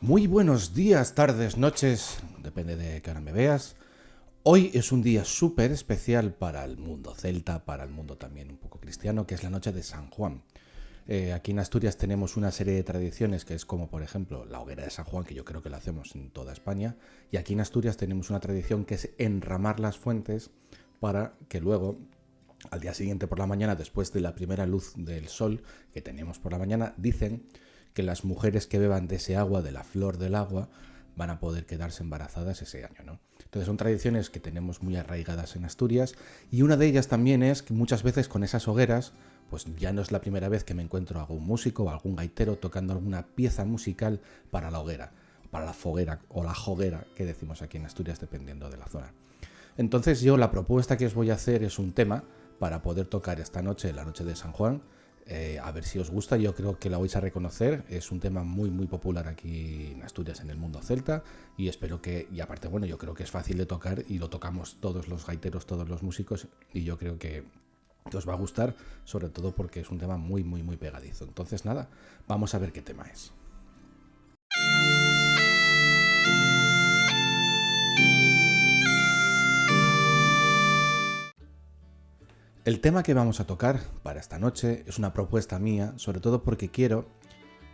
Muy buenos días, tardes, noches, depende de qué hora me veas. Hoy es un día súper especial para el mundo celta, para el mundo también un poco cristiano, que es la noche de San Juan. Aquí en Asturias tenemos una serie de tradiciones que es como, por ejemplo, la hoguera de San Juan, que yo creo que la hacemos en toda España. Y aquí en Asturias tenemos una tradición que es enramar las fuentes para que luego, al día siguiente por la mañana, después de la primera luz del sol que tenemos por la mañana, dicen que las mujeres que beban de ese agua, de la flor del agua, van a poder quedarse embarazadas ese año, ¿no? Entonces son tradiciones que tenemos muy arraigadas en Asturias y una de ellas también es que muchas veces con esas hogueras, pues ya no es la primera vez que me encuentro a algún músico o algún gaitero tocando alguna pieza musical para la hoguera, para la foguera o la joguera que decimos aquí en Asturias dependiendo de la zona. Entonces yo la propuesta que os voy a hacer es un tema para poder tocar esta noche, la noche de San Juan. A ver si os gusta, yo creo que la vais a reconocer. Es un tema muy popular aquí en Asturias, en el mundo celta. Y espero que, y aparte, bueno, yo creo que es fácil de tocar y lo tocamos todos los gaiteros, todos los músicos. Y yo creo que os va a gustar, sobre todo porque es un tema muy pegadizo. Entonces, nada, vamos a ver qué tema es. El tema que vamos a tocar para esta noche es una propuesta mía, sobre todo porque quiero,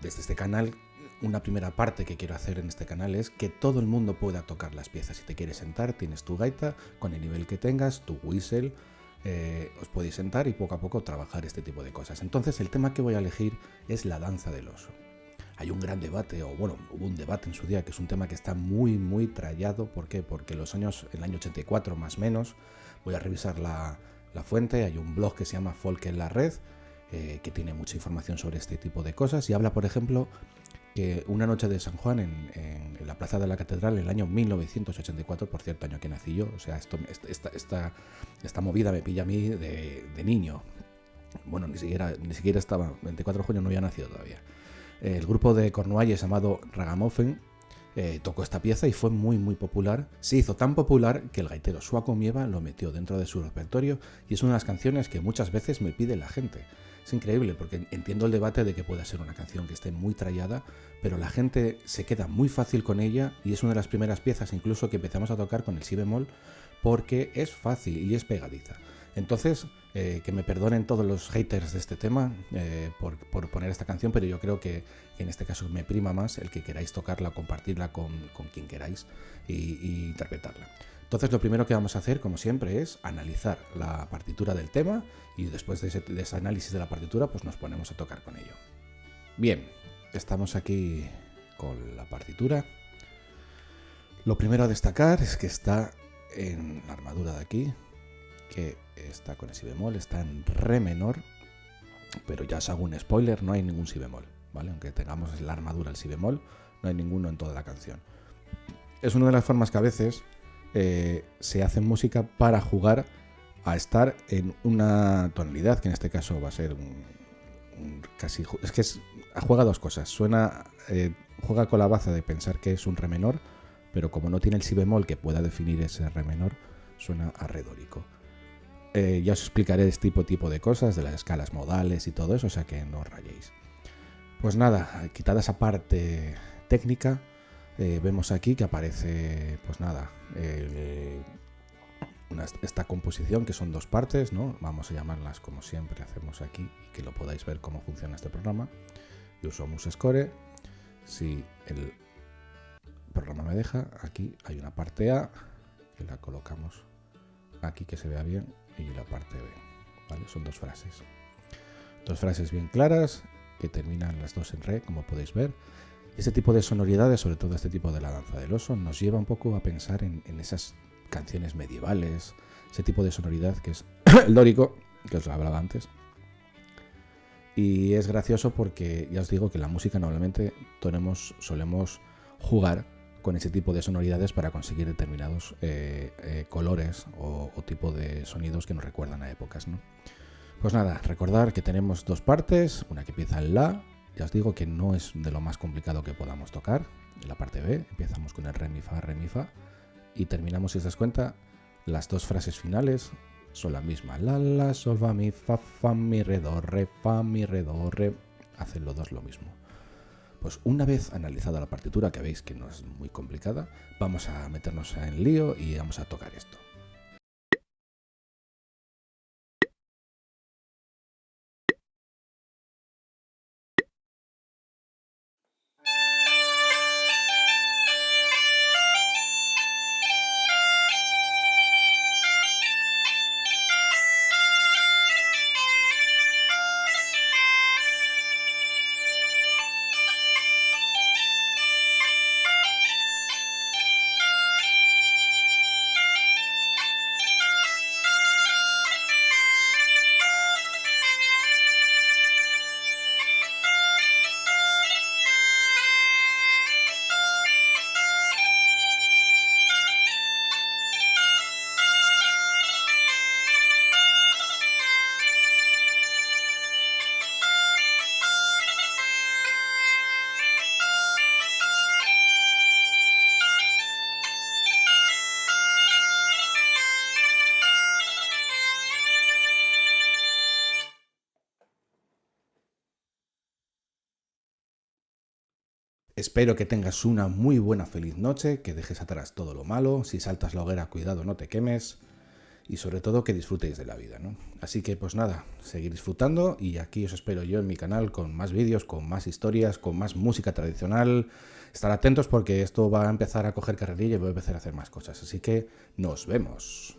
desde este canal, una primera parte que quiero hacer en este canal es que todo el mundo pueda tocar las piezas. Si te quieres sentar, tienes tu gaita, con el nivel que tengas, tu whistle, os podéis sentar y poco a poco trabajar este tipo de cosas. Entonces el tema que voy a elegir es la danza del oso. Hay un gran debate, o bueno, hubo un debate en su día, que es un tema que está muy trallado. ¿Por qué? Porque el año 84 más o menos, voy a revisar la fuente, hay un blog que se llama Folk en la Red, que tiene mucha información sobre este tipo de cosas y habla, por ejemplo, que una noche de San Juan en la plaza de la Catedral en el año 1984, por cierto, año que nací yo, o sea, esta movida me pilla a mí de niño. Bueno, ni siquiera estaba, 24 de junio no había nacido todavía. El grupo de Cornualles llamado Ragamuffin tocó esta pieza y fue muy popular. Se hizo tan popular que el gaitero Suaco Mieva lo metió dentro de su repertorio y es una de las canciones que muchas veces me pide la gente. Es increíble porque entiendo el debate de que pueda ser una canción que esté muy trallada, pero la gente se queda muy fácil con ella y es una de las primeras piezas incluso que empezamos a tocar con el si bemol porque es fácil y es pegadiza. Entonces, que me perdonen todos los haters de este tema por poner esta canción, pero yo creo que en este caso me prima más el que queráis tocarla o compartirla con quien queráis y interpretarla. Entonces lo primero que vamos a hacer, como siempre, es analizar la partitura del tema y después de ese análisis de la partitura pues nos ponemos a tocar con ello. Bien, estamos aquí con la partitura. Lo primero a destacar es que está en la armadura de aquí, que está con el si bemol, está en re menor, pero ya os hago un spoiler, no hay ningún si bemol, ¿vale? Aunque tengamos la armadura el si bemol, no hay ninguno en toda la canción. Es una de las formas que a veces se hace música para jugar a estar en una tonalidad, que en este caso va a ser casi... Es que juega dos cosas, juega con la baza de pensar que es un re menor, pero como no tiene el si bemol que pueda definir ese re menor, suena a re dórico. Ya os explicaré este tipo de cosas, de las escalas modales y todo eso, o sea que no os rayéis. Pues nada, quitada esa parte técnica, vemos aquí que aparece, pues nada, esta composición que son dos partes, ¿no? Vamos a llamarlas como siempre hacemos aquí y que lo podáis ver cómo funciona este programa. Yo uso MuseScore. Si el programa me deja, aquí hay una parte A que la colocamos aquí que se vea bien y la parte B, ¿vale? Son dos frases bien claras que terminan las dos en re, como podéis ver. Este tipo de sonoridades, sobre todo este tipo de la danza del oso, nos lleva un poco a pensar en esas canciones medievales, ese tipo de sonoridad que es el dórico, que os lo hablaba antes. Y es gracioso porque ya os digo que la música normalmente solemos jugar con ese tipo de sonoridades para conseguir determinados colores o tipo de sonidos que nos recuerdan a épocas, ¿no? Pues nada, recordar que tenemos dos partes, una que empieza en la, ya os digo que no es de lo más complicado que podamos tocar, en la parte B, empezamos con el re, mi, fa, y terminamos, si os das cuenta, las dos frases finales son la misma, la, sol, fa, mi, re, do, re, hacen los dos lo mismo. pues una vez analizada la partitura, que veis que no es muy complicada, vamos a meternos en lío y vamos a tocar esto. Espero que tengas una muy buena feliz noche, que dejes atrás todo lo malo, si saltas la hoguera cuidado no te quemes y sobre todo que disfrutéis de la vida, ¿no? Así que pues nada, seguir disfrutando y aquí os espero yo en mi canal con más vídeos, con más historias, con más música tradicional. Estar atentos porque esto va a empezar a coger carrerilla y voy a empezar a hacer más cosas, así que nos vemos.